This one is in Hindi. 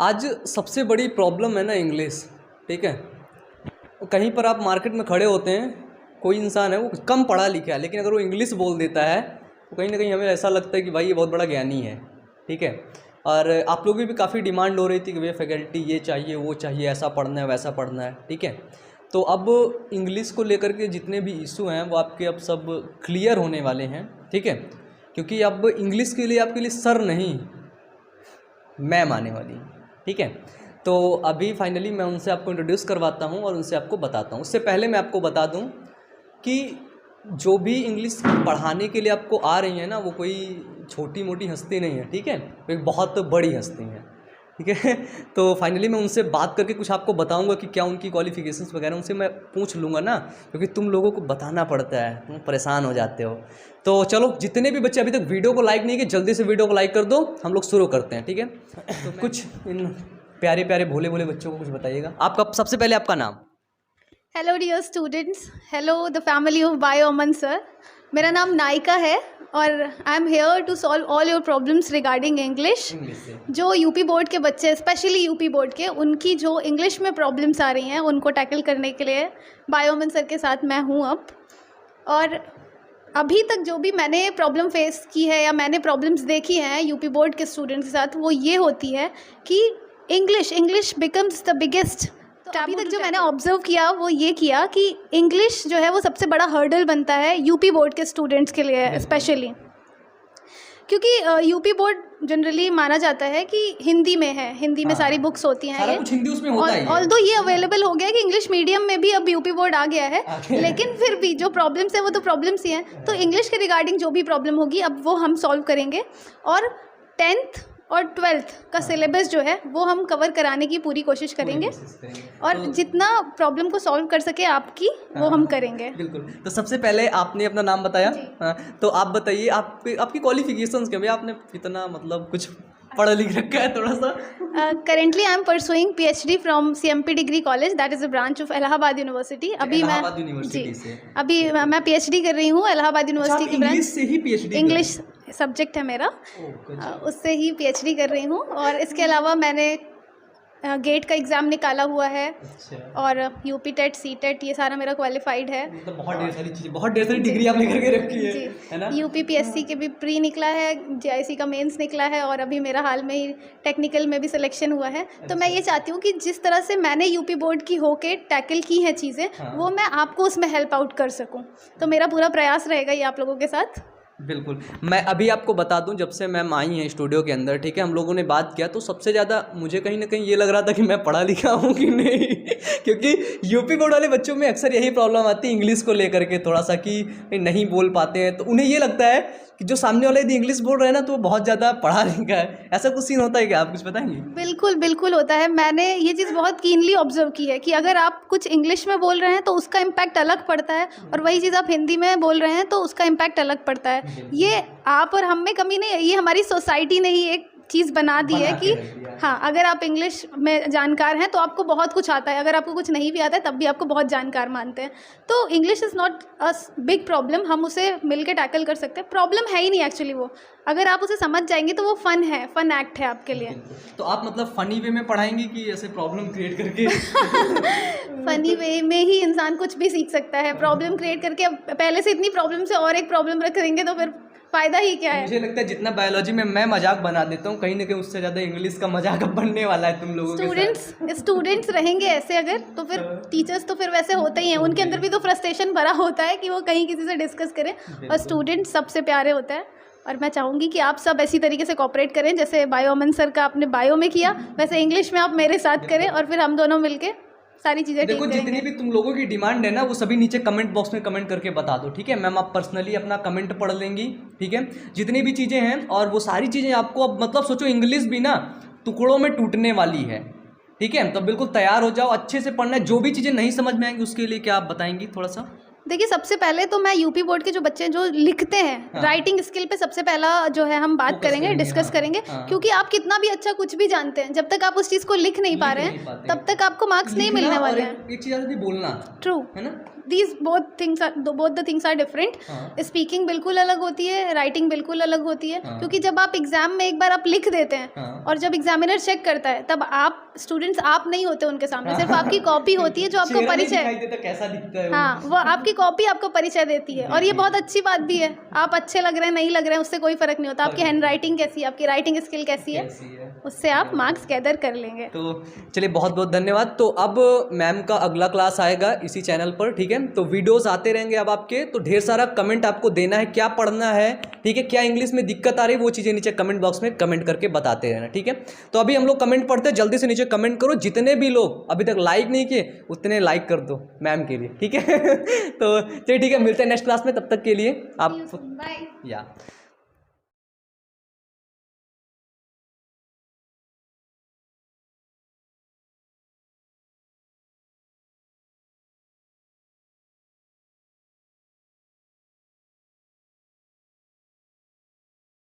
आज सबसे बड़ी प्रॉब्लम है ना इंग्लिश, ठीक है। कहीं पर आप मार्केट में खड़े होते हैं, कोई इंसान है वो कम पढ़ा लिखा है, लेकिन अगर वो इंग्लिश बोल देता है तो कहीं ना कहीं हमें ऐसा लगता है कि भाई ये बहुत बड़ा ज्ञानी है, ठीक है। और आप लोगों की भी काफ़ी डिमांड हो रही थी कि भैया फैकल्टी ये चाहिए वो चाहिए, ऐसा पढ़ना है वैसा पढ़ना है, ठीक है। तो अब इंग्लिश को लेकर के जितने भी इशू हैं वो आपके अब सब क्लियर होने वाले हैं, ठीक है। क्योंकि अब इंग्लिश के लिए आपके लिए सर नहीं मैम आने वाली, ठीक है। तो अभी फाइनली मैं उनसे आपको इंट्रोड्यूस करवाता हूँ और उनसे आपको बताता हूँ। उससे पहले मैं आपको बता दूँ कि जो भी इंग्लिश पढ़ाने के लिए आपको आ रही है ना, वो कोई छोटी मोटी हस्ती नहीं है, ठीक है। वो एक बहुत बड़ी हस्ती है, ठीक है। तो फाइनली मैं उनसे बात करके कुछ आपको बताऊंगा कि क्या उनकी क्वालिफिकेशंस वगैरह उनसे मैं पूछ लूँगा ना, क्योंकि तुम लोगों को बताना पड़ता है, तुम परेशान हो जाते हो। तो चलो, जितने भी बच्चे अभी तक वीडियो को लाइक नहीं किए जल्दी से वीडियो को लाइक कर दो, हम लोग शुरू करते हैं, ठीक है। तो कुछ इन प्यारे प्यारे भोले भोले बच्चों को कुछ बताइएगा। आपका सबसे पहले आपका नाम। Hello dear students, hello the family of bio Aman sir. मेरा नाम नायिका है और I am here to solve all your problems regarding English. जो यूपी बोर्ड के बच्चे, स्पेशली यूपी बोर्ड के, उनकी जो इंग्लिश में प्रॉब्लम्स आ रही हैं उनको टैकल करने के लिए बायो अमन सर के साथ मैं हूँ अब। और अभी तक जो भी मैंने प्रॉब्लम फेस की है या मैंने प्रॉब्लम्स देखी हैं यूपी बोर्ड के स्टूडेंट्स के साथ, वो ये होती है कि इंग्लिश बिकम्स द बिगेस्ट। तो अभी तक जो मैंने ऑब्जर्व किया वो ये किया कि इंग्लिश जो है वो सबसे बड़ा हर्डल बनता है यूपी बोर्ड के स्टूडेंट्स के लिए स्पेशली, क्योंकि यूपी बोर्ड जनरली माना जाता है कि हिंदी में है, हिंदी में सारी बुक्स होती हैं, सारा कुछ हिंदी उसमें होता है। ऑल्दो ये अवेलेबल हो गया है कि इंग्लिश मीडियम में भी अब यूपी बोर्ड आ गया है, लेकिन फिर भी जो प्रॉब्लम्स है वो तो प्रॉब्लम्स ही हैं। तो इंग्लिश के रिगार्डिंग जो भी प्रॉब्लम होगी अब वो हम सॉल्व करेंगे और 10th और 12th का सिलेबस जो है वो हम कवर कराने की पूरी कोशिश करेंगे और जितना प्रॉब्लम को सॉल्व कर सके आपकी वो हम करेंगे। बिल्कुल। तो सबसे पहले आपने अपना नाम बताया, तो आप बताइए आपकी क्वालिफिकेशंस क्या, भैया आपने कितना मतलब कुछ पढ़ा लिख रखा है थोड़ा सा? Currently I am pursuing PhD from CMP degree college, that is a branch of Allahabad university. अभी मैं PhD कर रही हूँ इलाहाबाद यूनिवर्सिटी की ब्रांच। इंग्लिश से ही PhD? इंग्लिश सब्जेक्ट है मेरा, उससे ही PhD कर रही हूँ। और इसके अलावा मैंने गेट का एग्ज़ाम निकाला हुआ है। अच्छा। और UP टेट CTET ये सारा मेरा क्वालिफाइड है। मतलब बहुत ढेर सारी चीज़ें, बहुत ढेर सारी डिग्री आपने करके रखी है ना? UPPSC के भी प्री निकला है, JIC का मेंस निकला है और अभी मेरा हाल में ही टेक्निकल में भी सिलेक्शन हुआ है। तो मैं ये चाहती हूँ कि जिस तरह से मैंने यूपी बोर्ड की होके टैकल की हैं चीज़ें, वो मैं आपको उसमें हेल्प आउट कर सकूँ। तो मेरा पूरा प्रयास रहेगा ये आप लोगों के साथ। बिल्कुल। मैं अभी आपको बता दूं, जब से मैम आई हैं स्टूडियो के अंदर, ठीक है, हम लोगों ने बात किया तो सबसे ज़्यादा मुझे कहीं ना कहीं ये लग रहा था कि मैं पढ़ा लिखा हूँ कि नहीं क्योंकि यूपी बोर्ड वाले बच्चों में अक्सर यही प्रॉब्लम आती है इंग्लिश को लेकर के, थोड़ा सा कि नहीं बोल पाते हैं। तो उन्हें ये लगता है कि जो सामने वाले यदि इंग्लिश बोल रहे हैं ना तो वो बहुत ज़्यादा पढ़ा लिखा है। ऐसा कुछ सीन होता है क्या, आप कुछ बताएंगे? बिल्कुल बिल्कुल होता है। मैंने ये चीज़ बहुत कीनली ऑब्जर्व की है कि अगर आप कुछ इंग्लिश में बोल रहे हैं तो उसका इम्पैक्ट अलग पड़ता है और वही चीज़ आप हिंदी में बोल रहे हैं तो उसका इम्पैक्ट अलग पड़ता है। ये आप और हम में कमी नहीं है, ये हमारी सोसाइटी ने ही एक चीज़ बना दी है कि हाँ, अगर आप इंग्लिश में जानकार हैं तो आपको बहुत कुछ आता है, अगर आपको कुछ नहीं भी आता है तब भी आपको बहुत जानकार मानते हैं। तो English is not a big problem, हम उसे मिल के टैकल कर सकते हैं। प्रॉब्लम है ही नहीं एक्चुअली वो, अगर आप उसे समझ जाएंगे तो वो फन है, फन एक्ट है आपके लिए। तो आप मतलब फ़नी वे में पढ़ाएंगे कि ऐसे प्रॉब्लम क्रिएट करके? फ़नी वे में ही इंसान कुछ भी सीख सकता है। प्रॉब्लम क्रिएट करके पहले से इतनी प्रॉब्लम से और एक प्रॉब्लम रख देंगे तो फिर फ़ायदा ही क्या है। मुझे लगता है जितना बायोलॉजी में मैं मजाक बना देता हूँ, कहीं ना कहीं उससे ज़्यादा इंग्लिश का मजाक अब बनने वाला है तुम लोगों के साथ। स्टूडेंट्स रहेंगे ऐसे अगर, तो फिर टीचर्स तो फिर वैसे होते ही हैं, उनके अंदर भी तो फ्रस्ट्रेशन भरा होता है कि वो कहीं किसी से डिस्कस करें, और स्टूडेंट्स सबसे प्यारे होते हैं। और मैं चाहूँगी कि आप सब ऐसी तरीके से कोऑपरेट करें, जैसे बायो अमन सर का आपने बायो में किया, वैसे इंग्लिश में आप मेरे साथ करें और फिर हम दोनों मिलके सारी चीज़ें देखो। जितनी भी तुम लोगों की डिमांड है ना वो सभी नीचे कमेंट बॉक्स में कमेंट करके बता दो, ठीक है। मैम आप पर्सनली अपना कमेंट पढ़ लेंगी, ठीक है, जितनी भी चीज़ें हैं। और वो सारी चीज़ें आपको अब मतलब सोचो इंग्लिश भी ना टुकड़ों में टूटने वाली है, ठीक है। तो बिल्कुल तैयार हो जाओ, अच्छे से पढ़ना है। जो भी चीज़ें नहीं समझ में आएंगी उसके लिए क्या आप बताएंगी थोड़ा सा? देखिए, सबसे पहले तो मैं यूपी बोर्ड के जो बच्चे जो लिखते हैं, राइटिंग स्किल पे सबसे पहला जो है हम बात करेंगे, डिस्कस करेंगे। क्योंकि आप कितना भी अच्छा कुछ भी जानते हैं, जब तक आप उस चीज़ को लिख नहीं पा रहे हैं तब तक आपको मार्क्स नहीं मिलने वाले हैं। एक चीज़ बोलना, ट्रू है ना, these both the things are different. Speaking बिल्कुल अलग होती है, राइटिंग बिल्कुल अलग होती है। क्योंकि जब आप एग्जाम में एक बार आप लिख देते हैं और जब एग्जामिनर चेक करता है तब आप स्टूडेंट्स आप नहीं होते उनके सामने, सिर्फ आपकी कॉपी होती है जो आपको परिचय, कैसा दिखता है हाँ वो आपकी कॉपी आपको परिचय देती है। और ये बहुत अच्छी बात भी है, आप अच्छे लग रहे हैं नहीं लग रहे हैं उससे कोई फर्क नहीं होता, आपकी हैंड राइटिंग कैसी है, आपकी राइटिंग स्किल कैसी है, उससे आप मार्क्स गैदर कर लेंगे। तो चलिए बहुत बहुत धन्यवाद। तो अब मैम का अगला क्लास आएगा इसी चैनल पर, ठीक है। तो वीडियोस आते रहेंगे अब आपके, तो ढेर सारा कमेंट आपको देना है, क्या पढ़ना है, ठीक है, क्या इंग्लिश में दिक्कत आ रही है, वो चीज़ें नीचे कमेंट बॉक्स में कमेंट करके बताते रहना, ठीक है। तो अभी हम लोग कमेंट पढ़ते हैं, जल्दी से नीचे कमेंट करो, जितने भी लोग अभी तक लाइक नहीं किए उतने लाइक कर दो मैम के लिए, ठीक है। तो चलिए ठीक है, मिलते हैं नेक्स्ट क्लास में, तब तक के लिए आप बाय। या